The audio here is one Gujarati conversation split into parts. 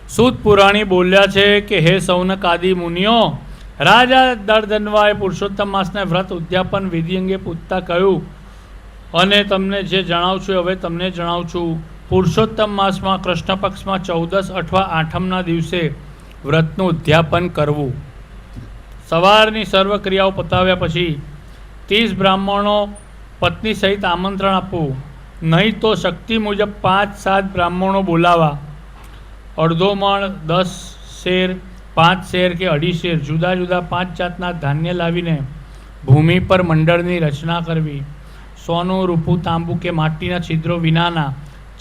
સૂત પુરાણી બોલ્યા છે કે હે સૌનક આદિ મુનિઓ, રાજા દર્દનવાએ પુરુષોત્તમ માસના વ્રત ઉદ્યાપન વિધિ અંગે પૂછતા કહ્યું, અને તમને જે જણાવું છું હવે તમને જણાવું છું. પુરુષોત્તમ માસમાં કૃષ્ણ પક્ષમાં 14 અથવા 8મના દિવસે વ્રતનું ઉદ્યાપન કરવું. સવારની સર્વ ક્રિયાઓ પતાવ્યા પછી 30 બ્રાહ્મણો પત્ની સહિત આમંત્રણ આપવું. નહીં તો શક્તિ મુજબ 5-7 બ્રાહ્મણો બોલાવા. અડધો મણ, 10 શેર, 5 શેર કે 2.5 શેર જુદા જુદા 5 જાતના ધાન્ય લાવીને ભૂમિ પર મંડળની રચના કરવી. સોનું, રૂપું, તાંબુ કે માટીના છિદ્રો વિનાના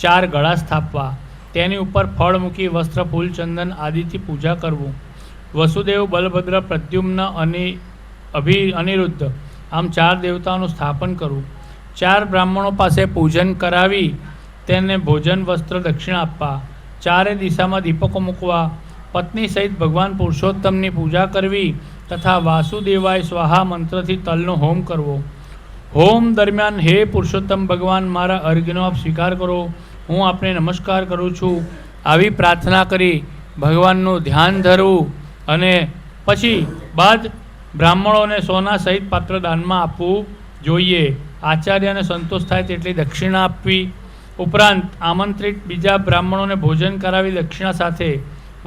4 ગળા સ્થાપવા. તેની ઉપર ફળ મૂકી વસ્ત્ર, ફૂલ, ચંદન આદિથી પૂજા કરવું. વસુદેવ, બલભદ્ર, પ્રદ્યુમ્ન, અનિરુદ્ધ આમ 4 દેવતાઓનું સ્થાપન કરવું. 4 બ્રાહ્મણો પાસે પૂજન કરાવી તેને ભોજન, વસ્ત્ર, દક્ષિણા આપવા. 4 દિશામાં દીપકો મૂકવા. પત્ની સહિત ભગવાન પુરુષોત્તમની પૂજા કરવી તથા વાસુદેવાય સ્વાહા મંત્રથી તલનો હોમ કરવો. હોમ દરમિયાન હે પુરુષોત્તમ ભગવાન, મારા અર્ઘ્યનો આપ સ્વીકાર કરો, હું આપને નમસ્કાર કરું છું, આવી પ્રાર્થના કરી ભગવાનનું ધ્યાન ધરવું. અને પછી બાદ બ્રાહ્મણોને સોના સહિત પાત્ર દાનમાં આપવું જોઈએ. આચાર્યને સંતોષ થાય તેટલી દક્ષિણા આપવી. ઉપરાંત આમંત્રિત બીજા બ્રાહ્મણોને ભોજન કરાવી દક્ષિણા સાથે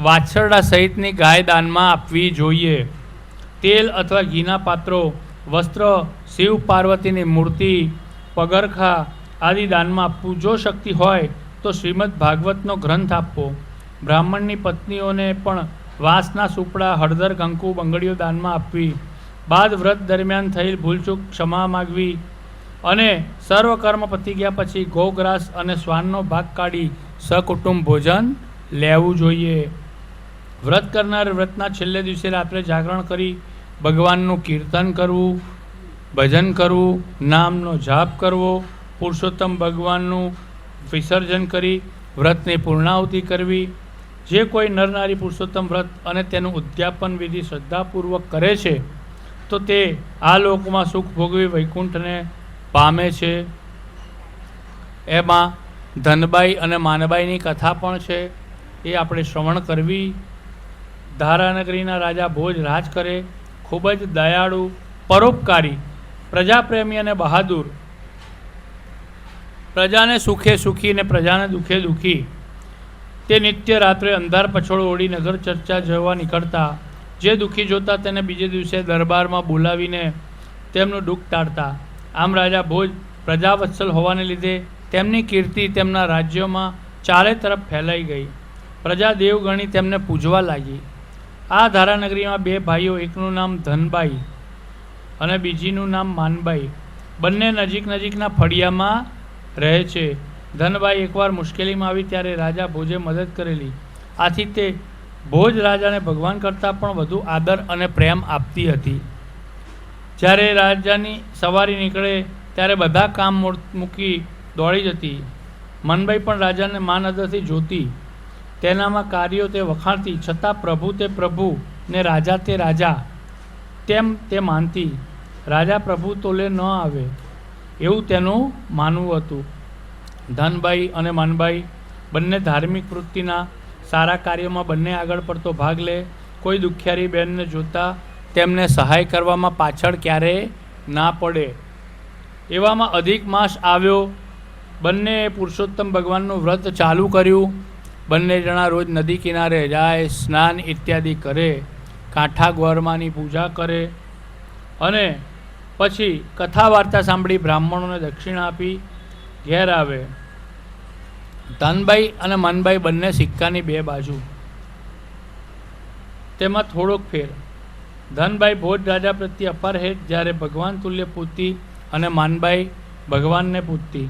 વાછરડા સહિતની ગાય દાનમાં આપવી જોઈએ. તેલ અથવા ઘીના પાત્રો, વસ્ત્ર, શિવ પાર્વતીની મૂર્તિ, પગરખા આદિ દાનમાં આપવું. જો શક્તિ હોય તો શ્રીમદ ભાગવતનો ગ્રંથ આપવો. બ્રાહ્મણની પત્નીઓને પણ વાંસના સુપડા, હળદર, કંકુ, બંગડીઓ દાનમાં આપવી. બાદ વ્રત દરમિયાન થયેલ ભૂલચૂક ક્ષમા માગવી. અને સર્વ કર્મ પતી ગયા પછી ગોગ્રાસ અને શ્વાનનો ભાગ કાઢી સકુટુંબ ભોજન લેવું જોઈએ. વ્રત કરનાર વ્રતના છેલ્લે દિવસે રાત્રે જાગરણ કરી ભગવાનનું કીર્તન કરવું, ભજન કરવું, નામનો જાપ કરવો. પુરુષોત્તમ ભગવાનનું વિસર્જન કરી વ્રતની પૂર્ણાહુતિ કરવી. જે કોઈ નરનારી પુરુષોત્તમ વ્રત અને તેનું ઉદ્યાપન વિધિ શ્રદ્ધાપૂર્વક કરે છે તો તે આ લોકમાં સુખ ભોગવી વૈકુંઠને પામે છે. એમાં ધનબાઈ અને માનબાઈની કથા પણ છે, એ આપણે શ્રવણ કરવી. ધારાનગરીના રાજા ભોજ રાજ કરે. ખૂબ જ દયાળુ, પરોપકારી, પ્રજાપ્રેમી અને બહાદુર. પ્રજાને સુખે સુખી ને પ્રજાને દુઃખે દુઃખી. તે નિત્ય રાત્રે અંધાર પછોડ ઓળી નગર ચર્ચા જવા નીકળતા. જે દુઃખી જોતા તેને બીજે દિવસે દરબારમાં બોલાવીને તેમનું દુઃખ ટાળતા. આમ રાજા ભોજ પ્રજાવત્સલ હોવાને લીધે તેમની કીર્તિ તેમના રાજ્યોમાં ચારે તરફ ફેલાઈ ગઈ. પ્રજા દેવગણી તેમને પૂજવા લાગી. આ ધારાનગરીમાં 2 ભાઈઓ, એકનું નામ ધનબાઈ અને બીજીનું નામ માનબાઈ, બંને નજીક નજીકના ફળિયામાં રહે છે. ધનબાઈ એકવાર મુશ્કેલીમાં આવી ત્યારે રાજા ભોજે મદદ કરેલી. આથી તે ભોજ રાજાને ભગવાન કરતાં પણ વધુ આદર અને પ્રેમ આપતી હતી. જ્યારે રાજાની સવારી નીકળે ત્યારે બધા કામ મૂકી દોડી જતી. મનબાઈ પણ રાજાને માન આદરથી જોતી. તેનામાં કાર્યો તે વખાણતી, છતાં પ્રભુ તે પ્રભુ ને રાજા તે રાજા તેમ તે માનતી. રાજા પ્રભુ તોલે ન આવે એવું તેનું માનવું હતું. ધનબાઈ અને માનબાઈ બંને ધાર્મિક વૃત્તિના, સારા કાર્યોમાં બંને આગળ પડતો ભાગ લે. કોઈ દુખિયારી બહેનને જોતા તેમને સહાય કરવામાં પાછળ ક્યારેય ના પડે. એવામાં અધિક માસ આવ્યો. બંને પુરુષોત્તમ ભગવાનનું વ્રત ચાલુ કર્યું. બંને જણા રોજ નદી કિનારે જાય, સ્નાન ઇત્યાદિ કરે, કાંઠા ગ્વરમાની પૂજા કરે અને પછી કથા વાર્તા સાંભળી બ્રાહ્મણોને દક્ષિણા આપી ઘેર આવે. ધનબાઈ અને મનબાઈ બંને સિક્કાની 2 બાજુ. તેમાં થોડોક ફેર. ધનબાઈ ભોજ રાજા પ્રત્યે અપાર હેત, જ્યારે ભગવાન તુલ્ય પૂજતી અને માનબાઈ ભગવાનને પૂજતી.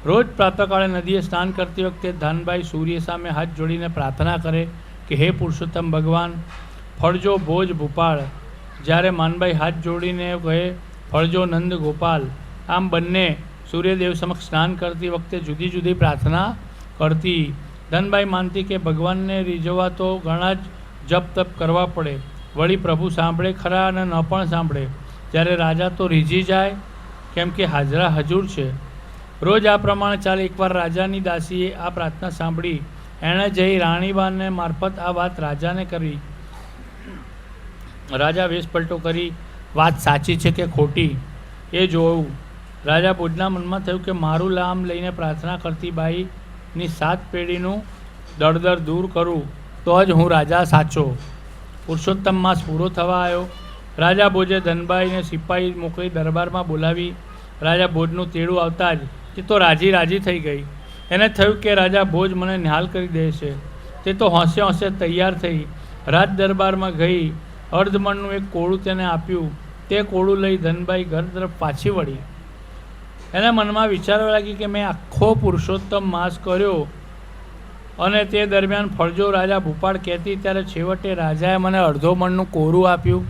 રોજ પ્રાતઃકાળે નદીએ સ્નાન કરતી વખતે ધનબાઈ સૂર્ય સામે હાથ જોડીને પ્રાર્થના કરે કે હે પુરુષોત્તમ ભગવાન, ફળજો ભોજ ભૂપાળ. જ્યારે માનબાઈ હાથ જોડીને કહે ફળજો નંદ ગોપાલ. આમ બંને સૂર્યદેવ સમક્ષ સ્નાન કરતી વખતે જુદી જુદી પ્રાર્થના કરતી. ધનબાઈ માનતી કે ભગવાનને રીઝવવા તો ઘણા જ જપ તપ કરવા પડે, વળી પ્રભુ સાંભળે ખરા અને ન પણ સાંભળે. જ્યારે રાજા તો રીઝી જાય, કેમ કે હાજરા હજુર છે. રોજ આ પ્રમાણે ચાલે. એકવાર રાજાની દાસીએ આ પ્રાર્થના સાંભળી એણે જઈ રાણીબાને મારફત આ વાત રાજાને કરી. રાજા વેશ પલટો કરી વાત સાચી છે કે ખોટી એ જોવું. રાજા ભોજના મનમાં થયું કે મારું નામ લઈને પ્રાર્થના કરતી બાઈની 7 પેઢીનું દળદર દૂર કરું તો જ હું રાજા સાચો. પુરુષોત્તમ માસ પૂરો થવા આવ્યો. રાજા ભોજે ધનબાઈને સિપાહી મોકલી દરબારમાં બોલાવી. રાજા ભોજનું તેડું આવતા જ તે તો રાજી થઈ ગઈ. એને થયું કે રાજા ભોજ મને નિહાલ કરી દે છે. તે તો હોંશે હોંશે તૈયાર થઈ રાજ દરબારમાં ગઈ. અર્ધમણનું એક કોળું તેને આપ્યું. તે કોળું લઈ ધનબાઈ ઘર તરફ પાછી વળી. એના મનમાં વિચારવા લાગી કે મેં આખો પુરુષોત્તમ માસ કર્યો અને તે દરમિયાન ફરજો રાજા ભૂપાળ કહેતી ત્યારે છેવટે રાજાએ મને અડધો મણનું કોરું આપ્યું.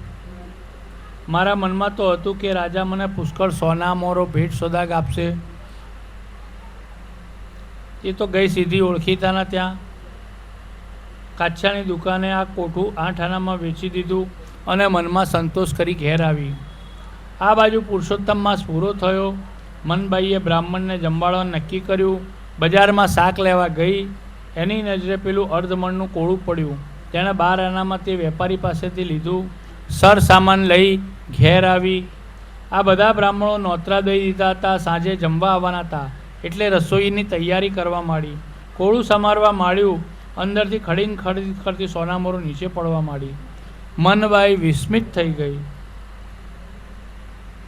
મારા મનમાં તો હતું કે રાજા મને પુષ્કળ સોના મોરો ભેટ સોદાગ આપશે. એ તો ગઈ સીધી ઓળખીતાના ત્યાં કાચ્યાની દુકાને આ કોઠું 8 આનામાં વેચી દીધું અને મનમાં સંતોષ કરી ઘેર આવી. આ બાજુ પુરુષોત્તમ માસ પૂરો થયો. મનબાઈએ બ્રાહ્મણને જમવાડવાનું નક્કી કર્યું. બજારમાં શાક લેવા ગઈ. એની નજરે પેલું અર્ધમણનું કોળું પડ્યું. તેણે 12 આનામાં તે વેપારી પાસેથી લીધું. સર સામાન લઈ ઘેર આવી. આ બધા બ્રાહ્મણો નોતરા દઈ દીધા હતા. સાંજે જમવા આવવાના હતા એટલે રસોઈની તૈયારી કરવા માંડી. કોળું સમારવા માંડ્યું. અંદરથી ખડીને ખડતી સોનામોરો નીચે પડવા માંડી. મનબાઈ વિસ્મિત થઈ ગઈ.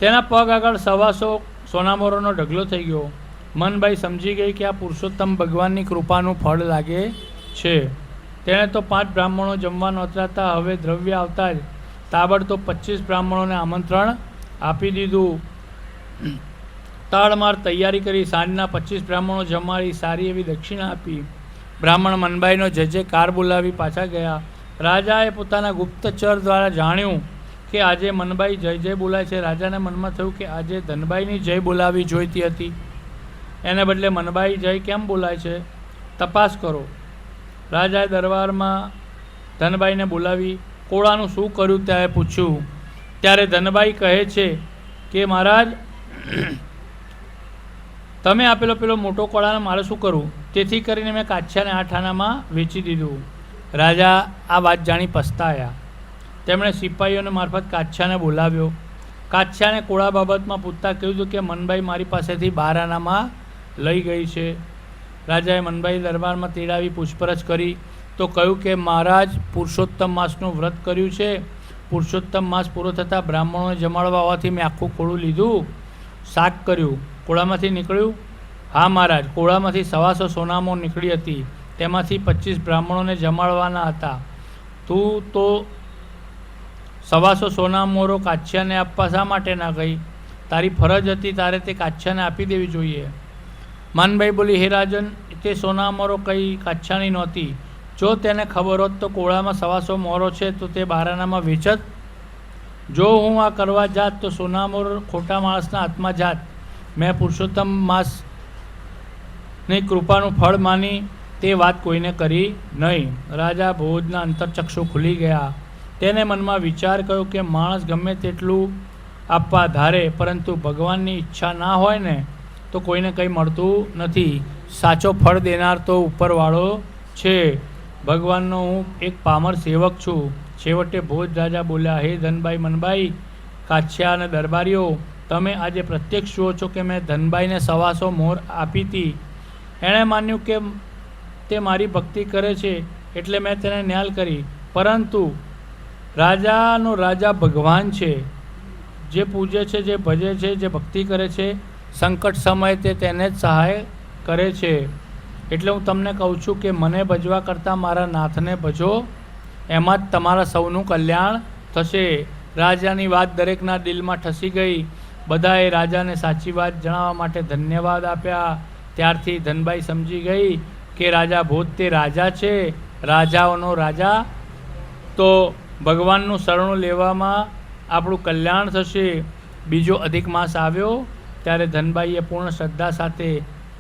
તેના પગ આગળ 125 સોનામોરોનો ઢગલો થઈ ગયો. મનબાઈ સમજી ગઈ કે આ પુરુષોત્તમ ભગવાનની કૃપાનું ફળ લાગે છે. તેણે તો 5 બ્રાહ્મણો જમવા નોતરાતા હવે દ્રવ્ય આવતા જ તાબડતોબ 25 બ્રાહ્મણોને આમંત્રણ આપી દીધું. તાળમાર તૈયારી કરી સાંજના 25 બ્રાહ્મણો જમાડી સારી એવી દક્ષિણા આપી. બ્રાહ્મણ મનબાઈનો જજે કાર બોલાવી પાછા ગયા. રાજાએ પોતાના ગુપ્તચર દ્વારા જાણ્યું કે આજે મનબાઈ જય જય બોલાય છે. રાજાને મનમાં થયું કે આજે ધનબાઈની જય બોલાવી જોઈતી હતી. એને બદલે મનબાઈ જય કેમ બોલાય છે? તપાસ કરો. રાજાએ દરબારમાં ધનબાઈને બોલાવી કોળાનું શું કર્યું ત્યારે પૂછ્યું. ત્યારે ધનબાઈ કહે છે કે મહારાજ તમે આપેલો પેલો મોટો કોળાને મારે શું કરવું? તેથી કરીને મેં કાચ્યાને 8 આનામાં વેચી દીધું. રાજા આ વાત જાણી પસ્તાયા. તેમણે સિપાહીઓને મારફત કાચ્યાને બોલાવ્યો. કાચ્યાને કોળા બાબતમાં પૂછતા કહ્યું હતું કે મનબાઈ મારી પાસેથી 12 આનામાં લઈ ગઈ છે. રાજાએ મનબાઈ દરબારમાં તેડાવી પૂછપરછ કરી તો કહ્યું કે મહારાજ પુરુષોત્તમ માસનું વ્રત કર્યું છે. પુરુષોત્તમ માસ પૂરો થતાં બ્રાહ્મણોને જમાડવા હોવાથી મેં આખું કોળું લીધું. શાક કર્યું. કોળામાંથી નીકળ્યું? હા મહારાજ, કોળામાંથી 125 સોનામોર નીકળી હતી. તેમાંથી 25 બ્રાહ્મણોને જમાડવાના હતા. તું તો 125 સોનામોરો કાચ્યાને આપવા શા માટે ના ગઈ? તારી ફરજ હતી, તારે તે કાચ્યાને આપી દેવી જોઈએ. માનબાઈ બોલી, હે રાજન, તે સોનામોરો કંઈ કાચ્યાની નહોતી. જો તેને ખબર હોત તો કોળામાં 125 મોરો છે તો તે 12 આનામાં વેચત. જો હું આ કરવા જાત તો સોનામોર ખોટા માણસના હાથમાં જાત. મેં પુરુષોત્તમ માસની કૃપાનું ફળ માની તે વાત કોઈને કરી નહીં. રાજા ભોજના અંતરચક્ષુ ખુલી ગયા. તેને મનમાં વિચાર કર્યો કે માણસ ગમે તેટલું આપવા ધારે પરંતુ ભગવાનની ઈચ્છા ના હોય ને તો કોઈને કંઈ મળતું નથી. સાચો ફળ દેનાર તો ઉપરવાળો છે. ભગવાનનો હું એક પામર સેવક છું. છેવટે ભોજ રાજા બોલ્યા, હે ધનબાઈ, મનબાઈ, કાચ્યા અને દરબારીઓ, તમે આજે પ્રત્યક્ષ જુઓ છો કે મેં ધનબાઈને 125 મોર આપી હતી. એણે માન્યું કે તે મારી ભક્તિ કરે છે એટલે મેં તેને ન્યાલ કરી. પરંતુ રાજાનો રાજા ભગવાન છે. જે પૂજે છે, જે ભજે છે, જે ભક્તિ કરે છે, સંકટ સમયે તે તેને જ સહાય કરે છે. એટલે હું તમને કહું છું કે મને ભજવા કરતાં મારા નાથને ભજો, એમાં જ તમારા સૌનું કલ્યાણ થશે. રાજાની વાત દરેકના દિલમાં ઠસી ગઈ. બધાએ રાજાને સાચી વાત જણાવવા માટે ધન્યવાદ આપ્યા. ત્યારથી ધનબાઈ સમજી ગઈ કે રાજા ભોજ તે રાજા છે, રાજાઓનો રાજા. તો ભગવાનનું શરણું લેવામાં આપણું કલ્યાણ થશે. બીજો અધિક માસ આવ્યો ત્યારે ધનબાઈએ પૂર્ણ શ્રદ્ધા સાથે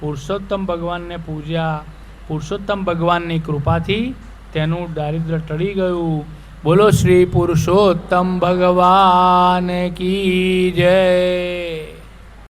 પુરુષોત્તમ ભગવાનને પૂજ્યા. પુરુષોત્તમ ભગવાનની કૃપાથી તેનું દારિદ્ર્ય ટળી ગયું. બોલો શ્રી પુરુષોત્તમ ભગવાન કી જય.